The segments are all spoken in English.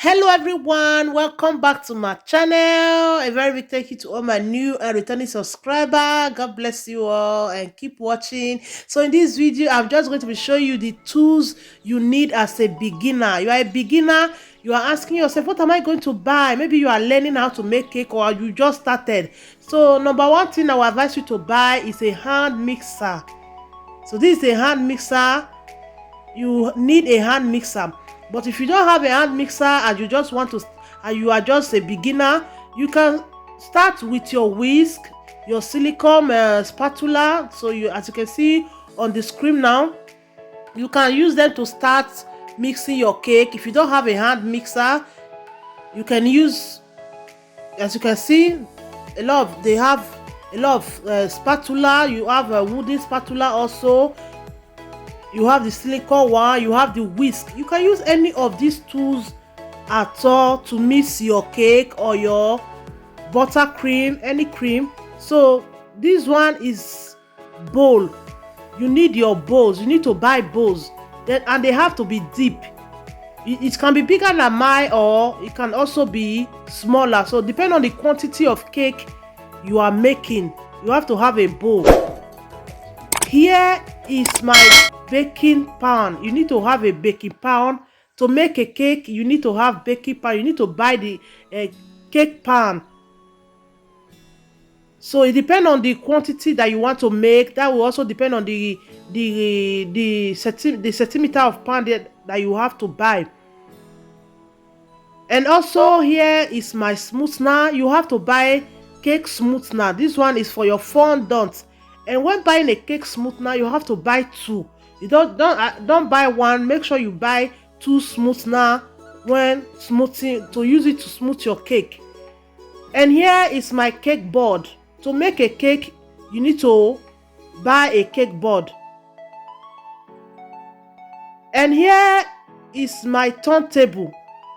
Hello everyone, welcome back to my channel. A very big thank you to all my new and returning subscriber. God bless you all and keep watching. So in this video, I'm just going to be showing you the tools you need as a beginner. You are a beginner, you are asking yourself, what am I going to buy? Maybe you are learning how to make cake or you just started. So number one thing I will advise you to buy is a hand mixer. So this is a hand mixer. You need a hand mixer, but if you don't have a hand mixer and you just want to and you are just a beginner, you can start with your whisk, your silicone spatula. So you, as you can see on the screen now, you can use them to start mixing your cake. If you don't have a hand mixer, you can use, as you can see, they have a lot of spatula. You have a wooden spatula also. You have the silicone one, you have the whisk. You can use any of these tools at all to mix your cake or your buttercream, any cream. So this one is bowl. You need your bowls. You need to buy bowls. And they have to be deep. It can be bigger than mine or it can also be smaller. So depending on the quantity of cake you are making, you have to have a bowl. Here is my baking pan. You need to have a baking pan. To make a cake, you need to have baking pan. You need to buy the cake pan. So it depends on the quantity that you want to make. That will also depend on the centimeter of pan that you have to buy. And also here is my smoother. You have to buy cake smoother. This one is for your fondant. And when buying a cake smoother, you have to buy two. You don't buy one. Make sure you buy two smoother when smoothing, to use it to smooth your cake. And here is my cake board. To make a cake, you need to buy a cake board. And here is my turntable.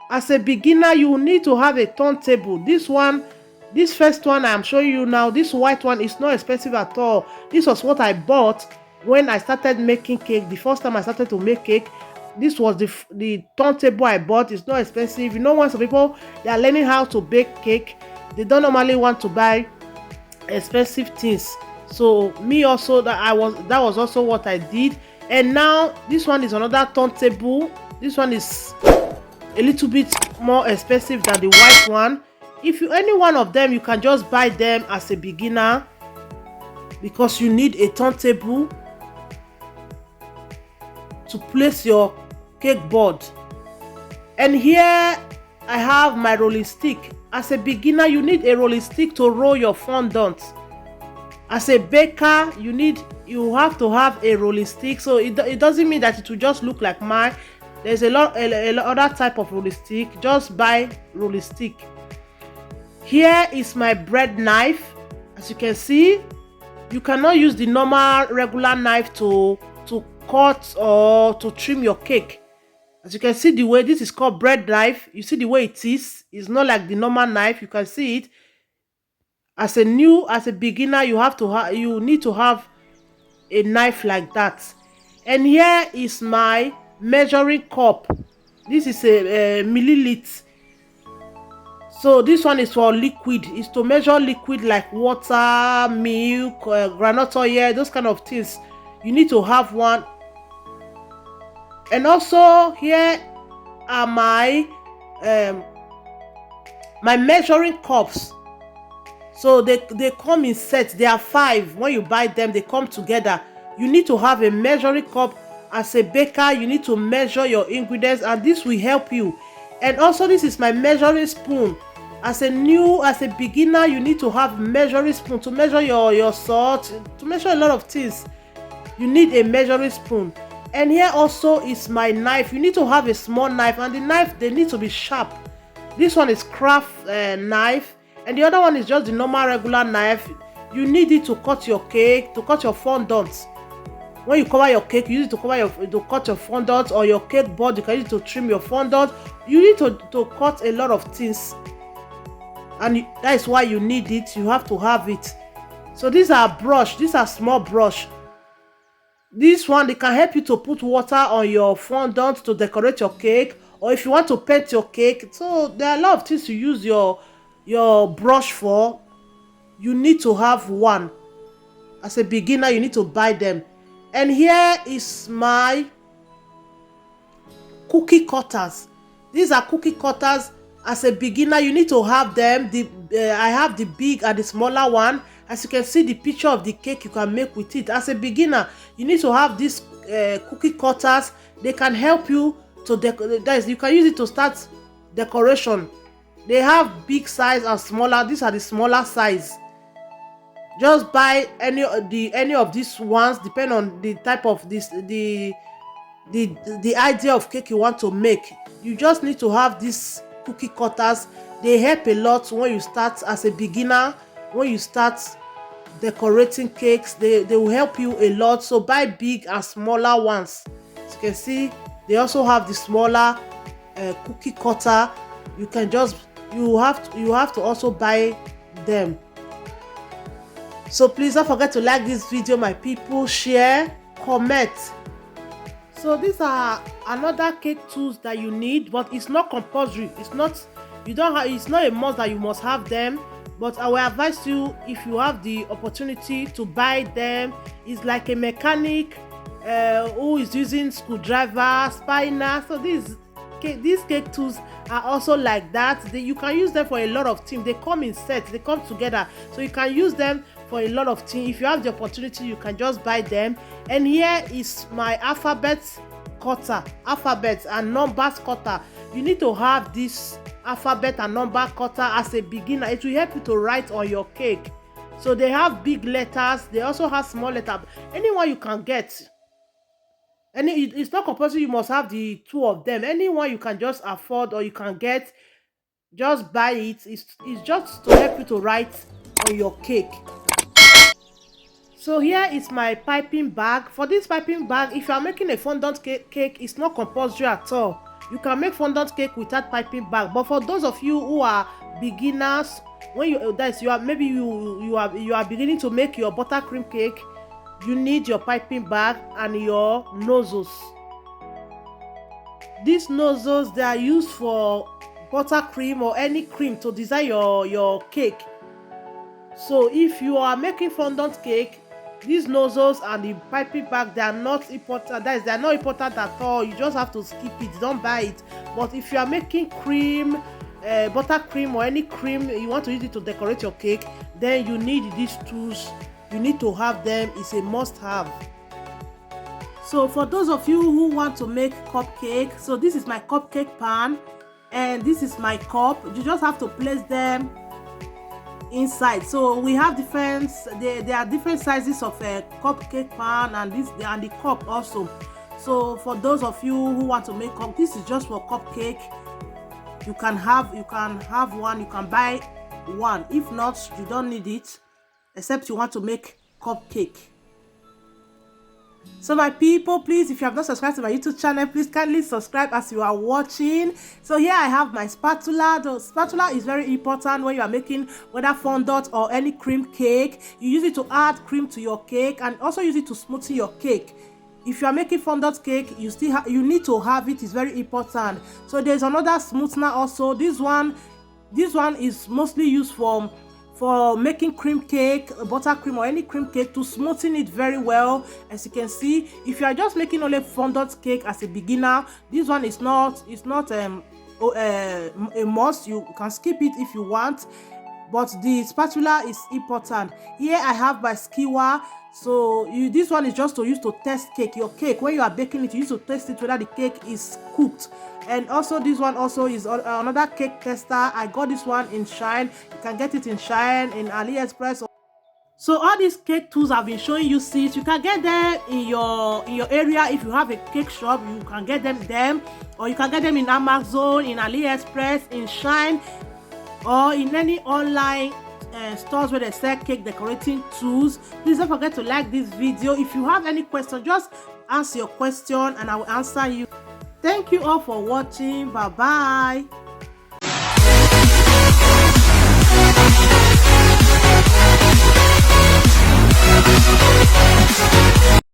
As a beginner, you need to have a turntable. This first one I'm showing you now, this white one is not expensive at all. This was what I bought when I started making cake. The first time I started to make cake, this was the turntable I bought. It's not expensive. You know, when some people, they are learning how to bake cake, they don't normally want to buy expensive things. So me also, that was also what I did. And now this one is another turntable. This one is a little bit more expensive than the white one. If you any one of them, you can just buy them as a beginner because you need a turntable to place your cake board. And here I have my rolling stick. As a beginner, you need a rolling stick to roll your fondant. As a baker, you have to have a rolling stick. So it doesn't mean that it will just look like mine. There's a other type of rolling stick. Just buy rolling stick. Here is my bread knife. As you can see, you cannot use the normal regular knife to cut or to trim your cake. As you can see, the way this is called bread knife, you see the way it is. It's not like the normal knife. You can see it. As a beginner, you need to have a knife like that. And here is my measuring cup. This is a milliliter. So this one is for liquid. It's to measure liquid like water, milk, groundnut oil, those kind of things. You need to have one. And also here are my measuring cups. So they come in sets. There are 5. When you buy them, they come together. You need to have a measuring cup. As a baker, you need to measure your ingredients, and this will help you. And also, this is my measuring spoon. As a beginner, you need to have measuring spoon to measure your salt, to measure a lot of things. You need a measuring spoon. And here also is my knife. You need to have a small knife, and the knife, they need to be sharp. This one is craft knife, and the other one is just the normal regular knife. You need it to cut your cake, to cut your fondant. When you cover your cake, you use it to cut your fondant, or your cake board, you can use it to trim your fondant. You need to cut a lot of things, and that is why you need it. You have to have it. So these are brush. These are small brush. This one, they can help you to put water on your fondant to decorate your cake, or if you want to paint your cake. So there are a lot of things to use your brush for. You need to have one. As a beginner, you need to buy them. And here is my cookie cutters. These are cookie cutters. As a beginner, you need to have them. I have the big and the smaller one. As you can see, the picture of the cake you can make with it. As a beginner, you need to have these cookie cutters. They can help you to decorate. You can use it to start decoration. They have big size and smaller. These are the smaller size. Just buy any of these ones, depending on the type of the idea of cake you want to make. You just need to have these cookie cutters. They help a lot when you start as a beginner. When you start decorating cakes, they will help you a lot. So buy big and smaller ones. As you can see, they also have the smaller cookie cutter. You have to also buy them. So please don't forget to like this video, my people, share, comment. So these are another cake tools that you need, but it's not compulsory. It's not a must that you must have them, but I will advise you, if you have the opportunity to buy them. It's like a mechanic who is using screwdriver, spinner. So these cake tools are also like that. You can use them for a lot of things. They come in sets, they come together, so you can use them for a lot of things. If you have the opportunity, you can just buy them. And here is my alphabet and numbers cutter. You need to have this alphabet and number cutter as a beginner. It will help you to write on your cake. So they have big letters, they also have small letters. Anyone you can get. It's not compulsory you must have the two of them. Anyone you can just afford or you can get, just buy it. It's just to help you to write on your cake. So here is my piping bag. For this piping bag, if you are making a fondant cake, it's not compulsory at all. You can make fondant cake without piping bag. But for those of you who are beginners, when you are beginning to make your buttercream cake, you need your piping bag and your nozzles. These nozzles, they are used for buttercream or any cream to design your cake. So if you are making fondant cake, these nozzles and the piping bag, they are not important. They are not important at all. You just have to skip it. Don't buy it. But if you are making cream, buttercream or any cream, you want to use it to decorate your cake, then you need these tools. You need to have them. It's a must-have. So for those of you who want to make cupcake, so this is my cupcake pan, and this is my cup. You just have to place them inside. So we have there are different sizes of a cupcake pan, and the cup also. So for those of you who want to make this is just for cupcake. You can have one. You can buy one. If not, you don't need it, except you want to make cupcake. So my people, please, if you have not subscribed to my YouTube channel, please kindly subscribe as you are watching. So here I have my spatula. The spatula is very important when you are making whether fondant or any cream cake. You use it to add cream to your cake and also use it to smoothen your cake. If you are making fondant cake, you need to have it. It's very important. So there's another smoothener also. This one is mostly used for making cream cake, buttercream or any cream cake, to smoothen it very well. As you can see, if you are just making only fondant cake as a beginner, this one is not a must. You can skip it if you want, but the spatula is important. Here I have my skewer. So this one is just to use to test your cake. When you are baking it, you use to test it whether the cake is cooked. And also this one also is another cake tester. I got this one in Shine. You can get it in Shine, in AliExpress. So all these cake tools I've been showing you, since you can get them in your area. If you have a cake shop, you can get them, or you can get them in Amazon, in AliExpress, in Shine, or in any online stores where they sell cake decorating tools. Please don't forget to like this video. If you have any question, just ask your question and I will answer you. Thank you all for watching. Bye bye.